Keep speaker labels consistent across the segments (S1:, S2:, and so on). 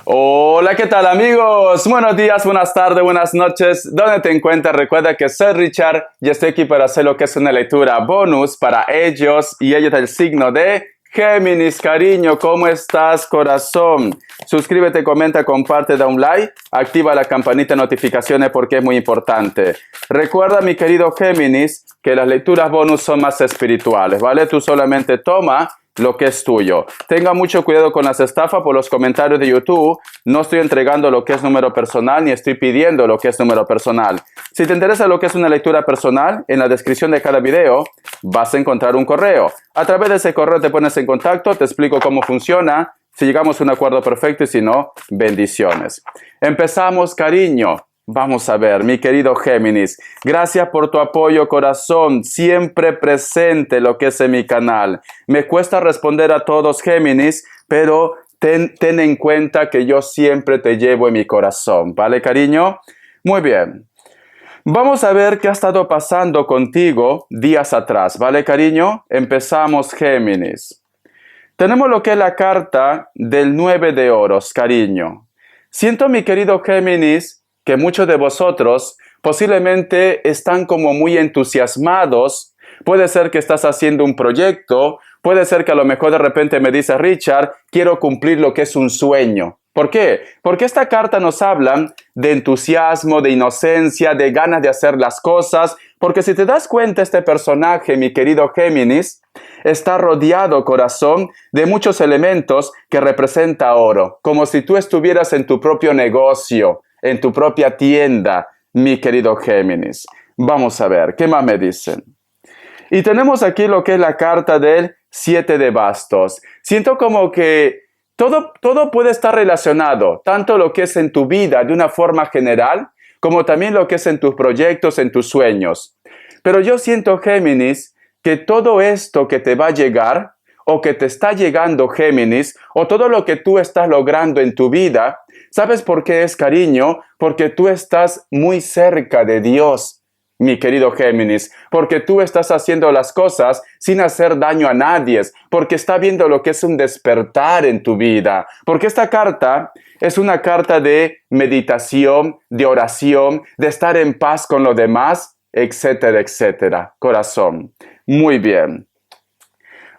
S1: Hola, ¿qué tal amigos? Buenos días, buenas tardes, buenas noches. ¿Dónde te encuentras? Recuerda que soy Richard y estoy aquí para hacer lo que es una lectura bonus para ellos y ellos del signo de Géminis. Cariño, ¿cómo estás, corazón? Suscríbete, comenta, comparte, da un like, activa la campanita de notificaciones porque es muy importante. Recuerda, mi querido Géminis, que las lecturas bonus son más espirituales, ¿vale? Tú solamente toma lo que es tuyo. Tenga mucho cuidado con las estafas por los comentarios de YouTube. No estoy entregando lo que es número personal ni estoy pidiendo lo que es número personal. Si te interesa lo que es una lectura personal, en la descripción de cada video vas a encontrar un correo. A través de ese correo te pones en contacto, te explico cómo funciona, si llegamos a un acuerdo perfecto y si no, bendiciones. Empezamos, cariño. Vamos a ver, mi querido Géminis, gracias por tu apoyo, corazón, siempre presente lo que es en mi canal. Me cuesta responder a todos, Géminis, pero ten en cuenta que yo siempre te llevo en mi corazón, ¿vale, cariño? Muy bien. Vamos a ver qué ha estado pasando contigo días atrás, ¿vale, cariño? Empezamos, Géminis. Tenemos lo que es la carta del 9 de oros, cariño. Siento, mi querido Géminis, que muchos de vosotros posiblemente están como muy entusiasmados. Puede ser que estás haciendo un proyecto, puede ser que a lo mejor de repente me dice Richard, quiero cumplir lo que es un sueño. ¿Por qué? Porque esta carta nos habla de entusiasmo, de inocencia, de ganas de hacer las cosas. Porque si te das cuenta, este personaje, mi querido Géminis, está rodeado, corazón, de muchos elementos que representa oro. Como si tú estuvieras en tu propio negocio, en tu propia tienda, mi querido Géminis. Vamos a ver, ¿qué más me dicen? Y tenemos aquí lo que es la carta del 7 de bastos. Siento como que todo puede estar relacionado, tanto lo que es en tu vida de una forma general, como también lo que es en tus proyectos, en tus sueños. Pero yo siento, Géminis, que todo esto que te va a llegar, o que te está llegando, Géminis, o todo lo que tú estás logrando en tu vida, ¿sabes por qué es, cariño? Porque tú estás muy cerca de Dios, mi querido Géminis, porque tú estás haciendo las cosas sin hacer daño a nadie, porque está viendo lo que es un despertar en tu vida, porque esta carta es una carta de meditación, de oración, de estar en paz con los demás, etcétera, etcétera. Corazón. Muy bien.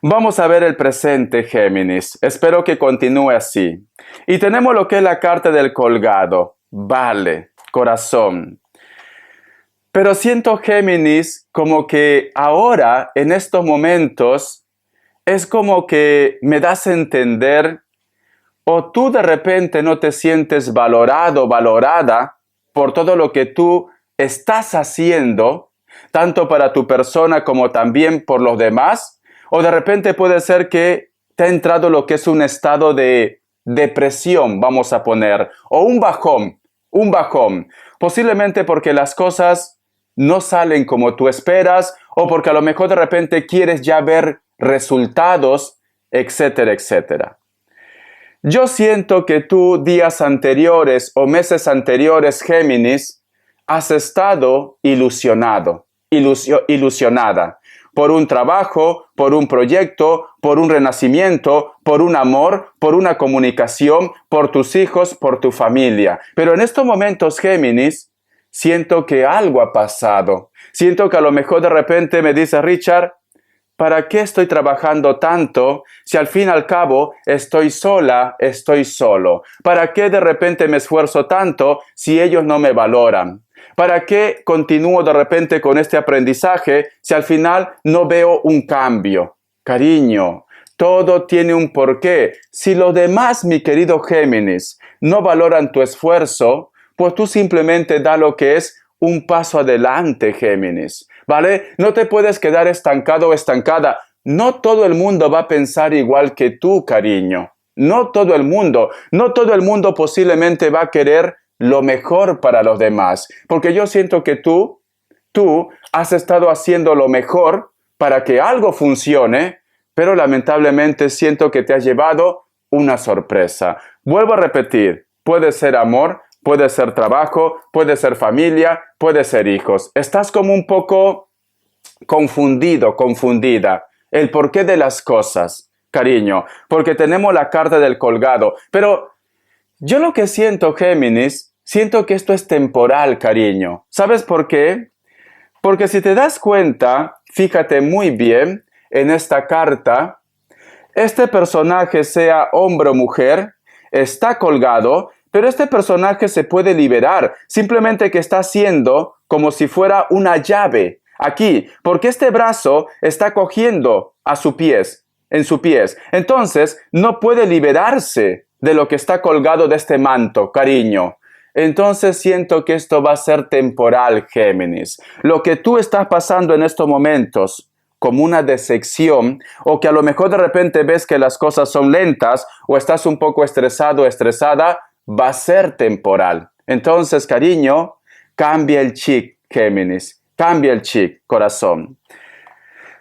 S1: Vamos a ver el presente, Géminis. Espero que continúe así. Y tenemos lo que es la carta del colgado. Vale, corazón. Pero siento, Géminis, como que ahora, en estos momentos, es como que me das a entender, o tú de repente no te sientes valorado, valorada por todo lo que tú estás haciendo, tanto para tu persona como también por los demás, o de repente puede ser que te ha entrado lo que es un estado de depresión, vamos a poner, o un bajón, posiblemente porque las cosas no salen como tú esperas, o porque a lo mejor de repente quieres ya ver resultados, etcétera, etcétera. Yo siento que tú días anteriores o meses anteriores, Géminis, has estado ilusionada por un trabajo, por un proyecto, por un renacimiento, por un amor, por una comunicación, por tus hijos, por tu familia. Pero en estos momentos, Géminis, siento que algo ha pasado. Siento que a lo mejor de repente me dice Richard, ¿para qué estoy trabajando tanto si al fin y al cabo estoy sola, estoy solo? ¿Para qué de repente me esfuerzo tanto si ellos no me valoran? ¿Para qué continúo de repente con este aprendizaje si al final no veo un cambio? Cariño, todo tiene un porqué. Si los demás, mi querido Géminis, no valoran tu esfuerzo, pues tú simplemente da lo que es un paso adelante, Géminis. ¿Vale? No te puedes quedar estancado o estancada. No todo el mundo va a pensar igual que tú, cariño. No todo el mundo posiblemente va a querer lo mejor para los demás. Porque yo siento que tú has estado haciendo lo mejor para que algo funcione, pero lamentablemente siento que te has llevado una sorpresa. Vuelvo a repetir, puede ser amor, puede ser trabajo, puede ser familia, puede ser hijos. Estás como un poco confundido, confundida. El porqué de las cosas, cariño, porque tenemos la carta del colgado. Pero Yo lo que siento, Géminis, siento que esto es temporal, cariño. ¿Sabes por qué? Porque si te das cuenta, fíjate muy bien en esta carta, este personaje, sea hombre o mujer, está colgado, pero este personaje se puede liberar, simplemente que está haciendo como si fuera una llave aquí, porque este brazo está cogiendo a su pies, en su pies. Entonces, no puede liberarse de lo que está colgado de este manto, cariño. Entonces siento que esto va a ser temporal, Géminis. Lo que tú estás pasando en estos momentos, como una decepción, o que a lo mejor de repente ves que las cosas son lentas, o estás un poco estresado o estresada, va a ser temporal. Entonces, cariño, cambia el chip, Géminis. Cambia el chip, corazón.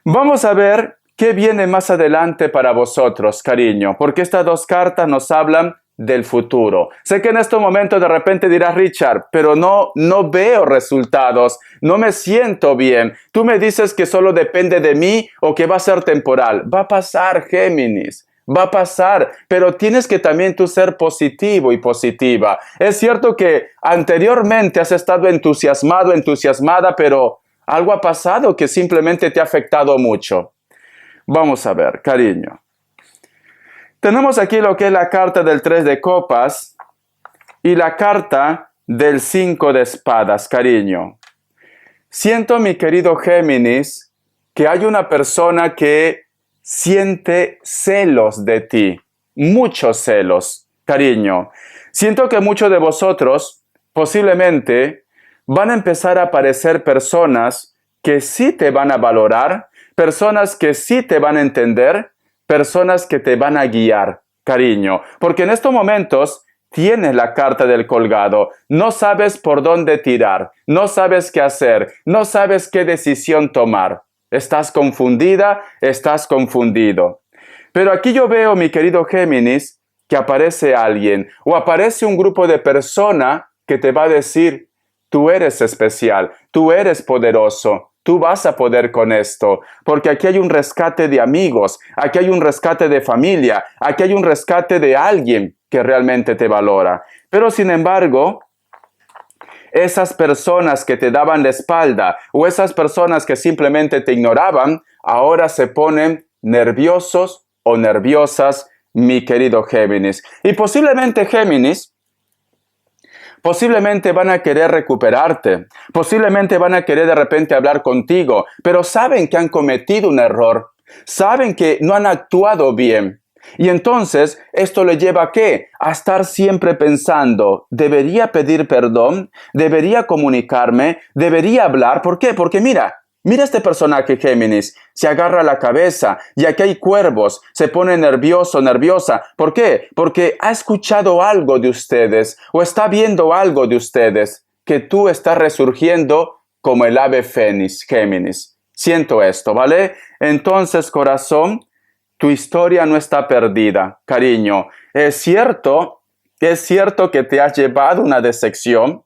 S1: Vamos a ver qué viene más adelante para vosotros, cariño, porque estas dos cartas nos hablan del futuro. Sé que en este momento de repente dirás, Richard, pero no veo resultados, no me siento bien. Tú me dices que solo depende de mí o que va a ser temporal. Va a pasar, Géminis. Va a pasar, pero tienes que también tú ser positivo y positiva. Es cierto que anteriormente has estado entusiasmado, entusiasmada, pero algo ha pasado que simplemente te ha afectado mucho. Vamos a ver, cariño. Tenemos aquí lo que es la carta del 3 de copas y la carta del 5 de espadas, cariño. Siento, mi querido Géminis, que hay una persona que siente celos de ti, muchos celos, cariño. Siento que muchos de vosotros posiblemente van a empezar a aparecer personas que sí te van a valorar, personas que sí te van a entender, personas que te van a guiar, cariño. Porque en estos momentos tienes la carta del colgado, no sabes por dónde tirar, no sabes qué hacer, no sabes qué decisión tomar. Estás confundida, estás confundido. Pero aquí yo veo, mi querido Géminis, que aparece alguien o aparece un grupo de personas que te va a decir, tú eres especial, tú eres poderoso, tú vas a poder con esto, porque aquí hay un rescate de amigos, aquí hay un rescate de familia, aquí hay un rescate de alguien que realmente te valora. Pero sin embargo, esas personas que te daban la espalda o esas personas que simplemente te ignoraban, ahora se ponen nerviosos o nerviosas, mi querido Géminis. Y posiblemente, Géminis, posiblemente van a querer recuperarte, posiblemente van a querer de repente hablar contigo, pero saben que han cometido un error, saben que no han actuado bien. Y entonces, ¿esto le lleva a qué? A estar siempre pensando, ¿debería pedir perdón? ¿Debería comunicarme? ¿Debería hablar? ¿Por qué? Porque mira este personaje Géminis, se agarra la cabeza y aquí hay cuervos, se pone nervioso, nerviosa. ¿Por qué? Porque ha escuchado algo de ustedes o está viendo algo de ustedes, que tú estás resurgiendo como el ave fénix, Géminis. Siento esto, ¿vale? Entonces, corazón, tu historia no está perdida, cariño. Es cierto que te has llevado una decepción.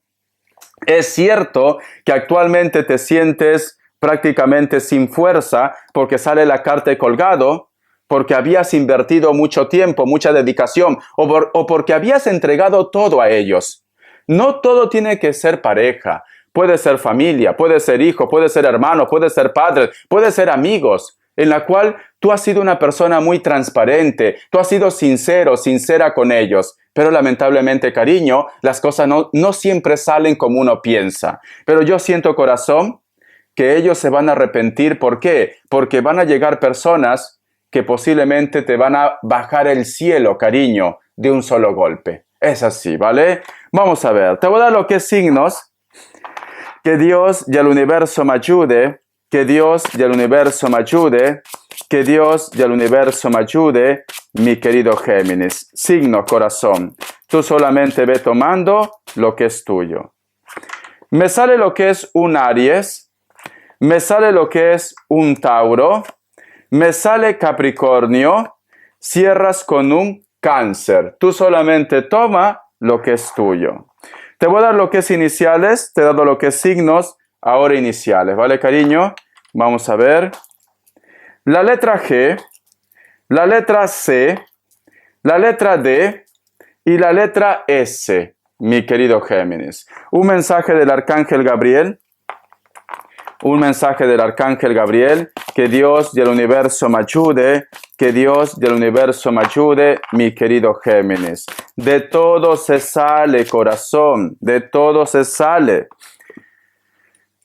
S1: Es cierto que actualmente te sientes prácticamente sin fuerza porque sale la carta de colgado, porque habías invertido mucho tiempo, mucha dedicación o porque habías entregado todo a ellos. No todo tiene que ser pareja. Puede ser familia, puede ser hijo, puede ser hermano, puede ser padre, puede ser amigos, en la cual tú has sido una persona muy transparente, tú has sido sincero, sincera con ellos. Pero lamentablemente, cariño, las cosas no siempre salen como uno piensa. Pero yo siento, corazón, que ellos se van a arrepentir. ¿Por qué? Porque van a llegar personas que posiblemente te van a bajar el cielo, cariño, de un solo golpe. Es así, ¿vale? Vamos a ver, te voy a dar lo que es signos. Que Dios y el universo me ayude, que Dios y el universo me ayude, que Dios y el universo me ayude, mi querido Géminis. Signo, corazón. Tú solamente ve tomando lo que es tuyo. Me sale lo que es un Aries, me sale lo que es un Tauro, me sale Capricornio, cierras con un Cáncer. Tú solamente toma lo que es tuyo. Te voy a dar lo que es iniciales, te he dado lo que es signos, ahora iniciales, ¿vale, cariño? Vamos a ver. La letra G, la letra C, la letra D Y la letra S, mi querido Géminis. Un mensaje del Arcángel Gabriel. Un mensaje del Arcángel Gabriel. Que Dios y el universo me ayude. Que Dios y el universo me ayude, mi querido Géminis. De todo se sale, corazón. De todo se sale.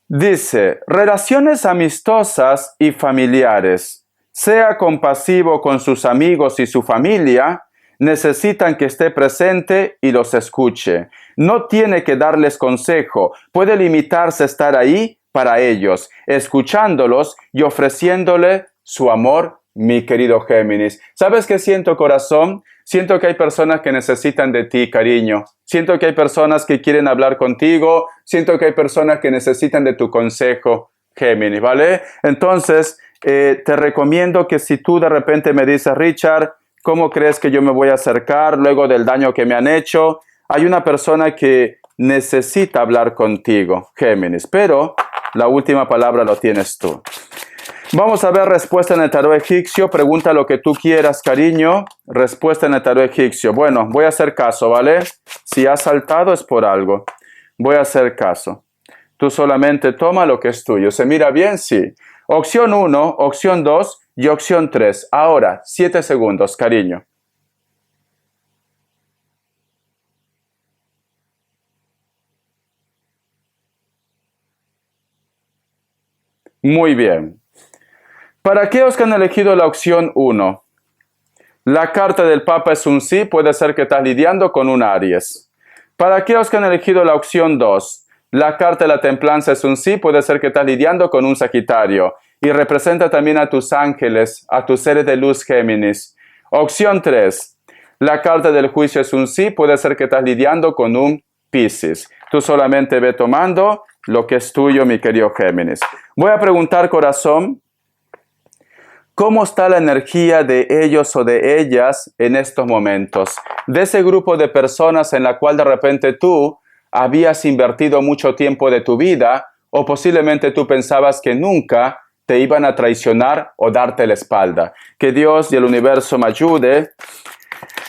S1: Dice, relaciones amistosas y familiares. Sea compasivo con sus amigos y su familia. Necesitan que esté presente y los escuche. No tiene que darles consejo. Puede limitarse a estar ahí para ellos, escuchándolos y ofreciéndole su amor, mi querido Géminis. ¿Sabes qué siento, corazón? Siento que hay personas que necesitan de ti, cariño. Siento que hay personas que quieren hablar contigo. Siento que hay personas que necesitan de tu consejo, Géminis, ¿vale? Entonces, te recomiendo que si tú de repente me dices, Richard, ¿cómo crees que yo me voy a acercar luego del daño que me han hecho? Hay una persona que necesita hablar contigo, Géminis, pero la última palabra lo tienes tú. Vamos a ver respuesta en el tarot egipcio. Pregunta lo que tú quieras, cariño. Respuesta en el tarot egipcio. Bueno, voy a hacer caso, ¿vale? Si has saltado es por algo. Voy a hacer caso. Tú solamente toma lo que es tuyo. ¿Se mira bien? Sí. Opción 1, opción 2 y opción 3. Ahora, 7 segundos, cariño. Muy bien. Para aquellos que han elegido la opción 1, la carta del Papa es un sí, puede ser que estás lidiando con un Aries. Para aquellos que han elegido la opción 2, la carta de la templanza es un sí, puede ser que estás lidiando con un Sagitario. Y representa también a tus ángeles, a tus seres de luz, Géminis. Opción 3, la carta del juicio es un sí, puede ser que estás lidiando con un Piscis. Tú solamente ve tomando lo que es tuyo, mi querido Géminis. Voy a preguntar, corazón, ¿cómo está la energía de ellos o de ellas en estos momentos? De ese grupo de personas en la cual de repente tú habías invertido mucho tiempo de tu vida o posiblemente tú pensabas que nunca te iban a traicionar o darte la espalda. Que Dios y el universo me ayude.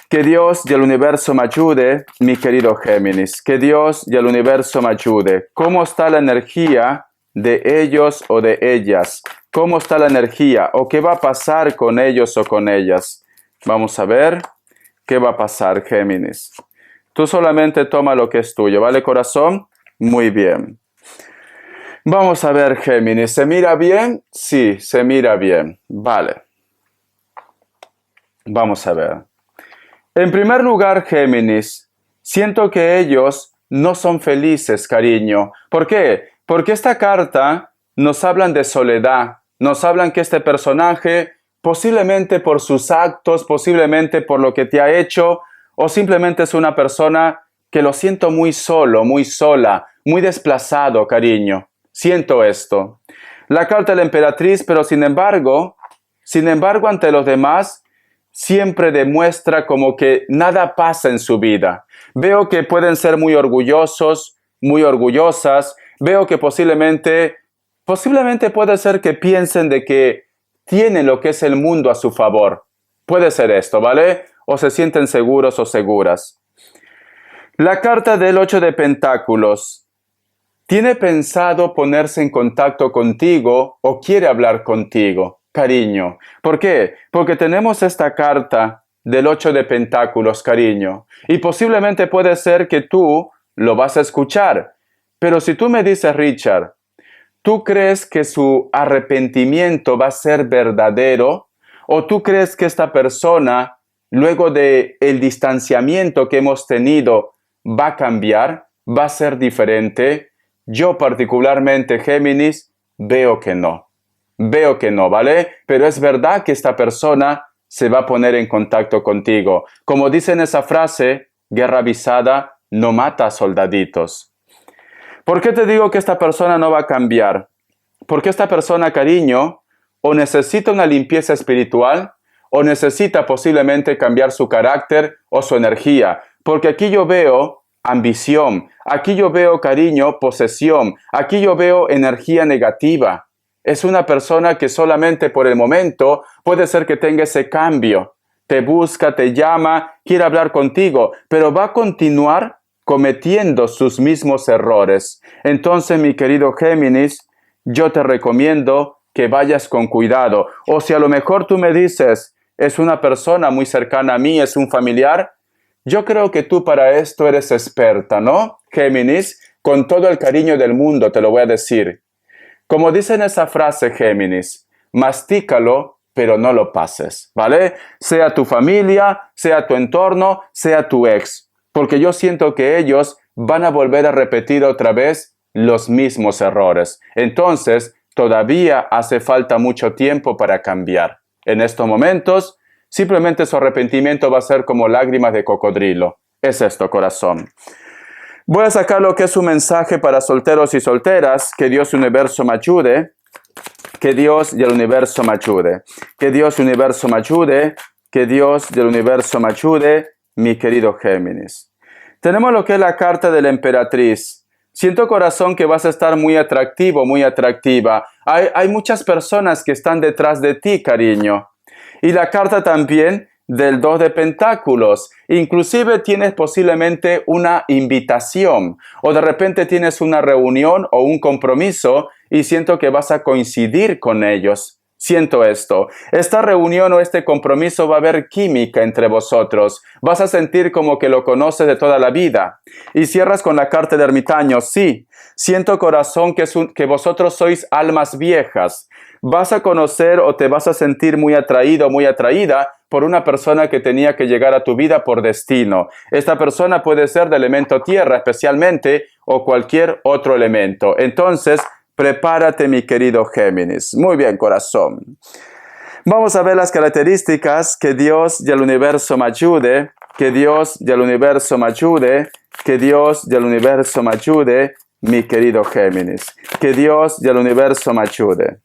S1: Que Dios y el universo me ayude, mi querido Géminis. Que Dios y el universo me ayude. ¿Cómo está la energía de ellos o de ellas? ¿Cómo está la energía? ¿O qué va a pasar con ellos o con ellas? Vamos a ver qué va a pasar, Géminis. Tú solamente toma lo que es tuyo, ¿vale, corazón? Muy bien. Vamos a ver, Géminis. ¿Se mira bien? Sí, se mira bien. Vale. Vamos a ver. En primer lugar, Géminis, siento que ellos no son felices, cariño. ¿Por qué? Porque esta carta nos hablan de soledad. Nos hablan que este personaje, posiblemente por sus actos, posiblemente por lo que te ha hecho, o simplemente es una persona que lo siento muy solo, muy sola, muy desplazado, cariño. Siento esto. La carta de la emperatriz, pero sin embargo, ante los demás, siempre demuestra como que nada pasa en su vida. Veo que pueden ser muy orgullosos, muy orgullosas. Veo que posiblemente puede ser que piensen de que tienen lo que es el mundo a su favor. Puede ser esto, ¿vale? O se sienten seguros o seguras. La carta del 8 de Pentáculos. ¿Tiene pensado ponerse en contacto contigo o quiere hablar contigo, cariño? ¿Por qué? Porque tenemos esta carta del 8 de Pentáculos, cariño. Y posiblemente puede ser que tú lo vas a escuchar. Pero si tú me dices, Richard, ¿tú crees que su arrepentimiento va a ser verdadero? ¿O tú crees que esta persona, luego del distanciamiento que hemos tenido, va a cambiar? ¿Va a ser diferente? Yo particularmente, Géminis, veo que no. Veo que no, ¿vale? Pero es verdad que esta persona se va a poner en contacto contigo. Como dice en esa frase, guerra avisada no mata soldaditos. ¿Por qué te digo que esta persona no va a cambiar? Porque esta persona, cariño, o necesita una limpieza espiritual, o necesita posiblemente cambiar su carácter o su energía. Porque aquí yo veo ambición, aquí yo veo cariño, posesión, aquí yo veo energía negativa. Es una persona que solamente por el momento puede ser que tenga ese cambio. te busca, te llama, quiere hablar contigo, pero va a continuar cometiendo sus mismos errores. Entonces, mi querido Géminis, yo te recomiendo que vayas con cuidado. O si a lo mejor tú me dices, es una persona muy cercana a mí, es un familiar, yo creo que tú para esto eres experta, ¿no? Géminis, con todo el cariño del mundo te lo voy a decir. Como dice en esa frase, Géminis, mastícalo, pero no lo pases, ¿vale? Sea tu familia, sea tu entorno, sea tu ex. Porque yo siento que ellos van a volver a repetir otra vez los mismos errores. Entonces, todavía hace falta mucho tiempo para cambiar. En estos momentos, simplemente su arrepentimiento va a ser como lágrimas de cocodrilo. Es esto, corazón. Voy a sacar lo que es un mensaje para solteros y solteras. Que Dios universo me ayude. Que Dios y el universo me ayude. Que Dios universo me ayude. Que Dios y el universo me ayude, mi querido Géminis. Tenemos lo que es la carta de la emperatriz. Siento, corazón, que vas a estar muy atractivo, muy atractiva. Hay muchas personas que están detrás de ti, cariño. Y la carta también del 2 de pentáculos. Inclusive tienes posiblemente una invitación o de repente tienes una reunión o un compromiso y siento que vas a coincidir con ellos. Siento esto. Esta reunión o este compromiso va a haber química entre vosotros. Vas a sentir como que lo conoces de toda la vida. Y cierras con la carta de ermitaño. Sí, siento, corazón, que vosotros sois almas viejas. Vas a conocer o te vas a sentir muy atraído, muy atraída por una persona que tenía que llegar a tu vida por destino. Esta persona puede ser de elemento tierra especialmente o cualquier otro elemento. Entonces, prepárate, mi querido Géminis. Muy bien, corazón. Vamos a ver las características. Que Dios y el universo me ayude. Que Dios y el universo me ayude. Que Dios y el universo me ayude, mi querido Géminis. Que Dios y el universo me ayude.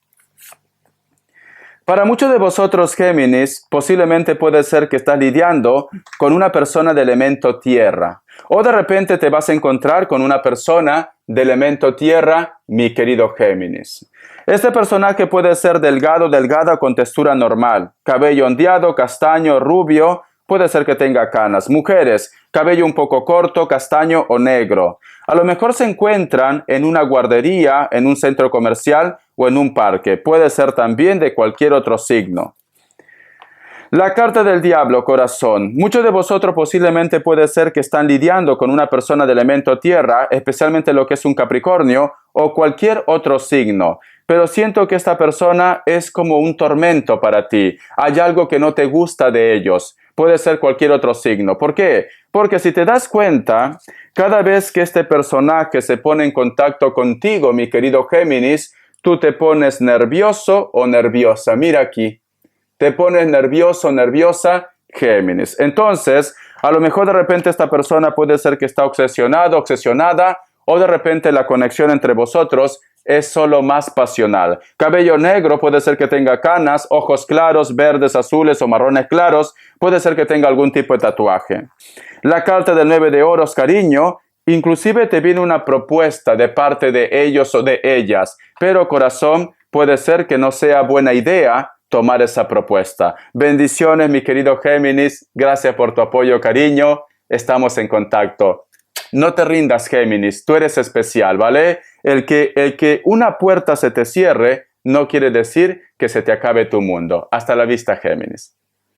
S1: Para muchos de vosotros, Géminis, posiblemente puede ser que estás lidiando con una persona de elemento tierra. O de repente te vas a encontrar con una persona de elemento tierra, mi querido Géminis. Este personaje puede ser delgado, delgada con textura normal, cabello ondeado, castaño, rubio, puede ser que tenga canas. Mujeres, cabello un poco corto, castaño o negro. A lo mejor se encuentran en una guardería, en un centro comercial o en un parque. Puede ser también de cualquier otro signo. La carta del diablo, corazón. Muchos de vosotros posiblemente puede ser que están lidiando con una persona de elemento tierra, especialmente lo que es un Capricornio o cualquier otro signo. Pero siento que esta persona es como un tormento para ti. Hay algo que no te gusta de ellos. Puede ser cualquier otro signo. ¿Por qué? Porque si te das cuenta, cada vez que este personaje se pone en contacto contigo, mi querido Géminis, tú te pones nervioso o nerviosa. Mira aquí. Te pones nervioso, nerviosa, Géminis. Entonces, a lo mejor de repente esta persona puede ser que está obsesionado, obsesionada, o de repente la conexión entre vosotros es solo más pasional. Cabello negro, puede ser que tenga canas, ojos claros, verdes, azules o marrones claros, puede ser que tenga algún tipo de tatuaje. La carta del 9 de oros, cariño, inclusive te viene una propuesta de parte de ellos o de ellas, pero corazón, puede ser que no sea buena idea tomar esa propuesta. Bendiciones, mi querido Géminis. Gracias por tu apoyo, cariño. Estamos en contacto. No te rindas, Géminis. Tú eres especial, ¿vale? El que una puerta se te cierre no quiere decir que se te acabe tu mundo. Hasta la vista, Géminis.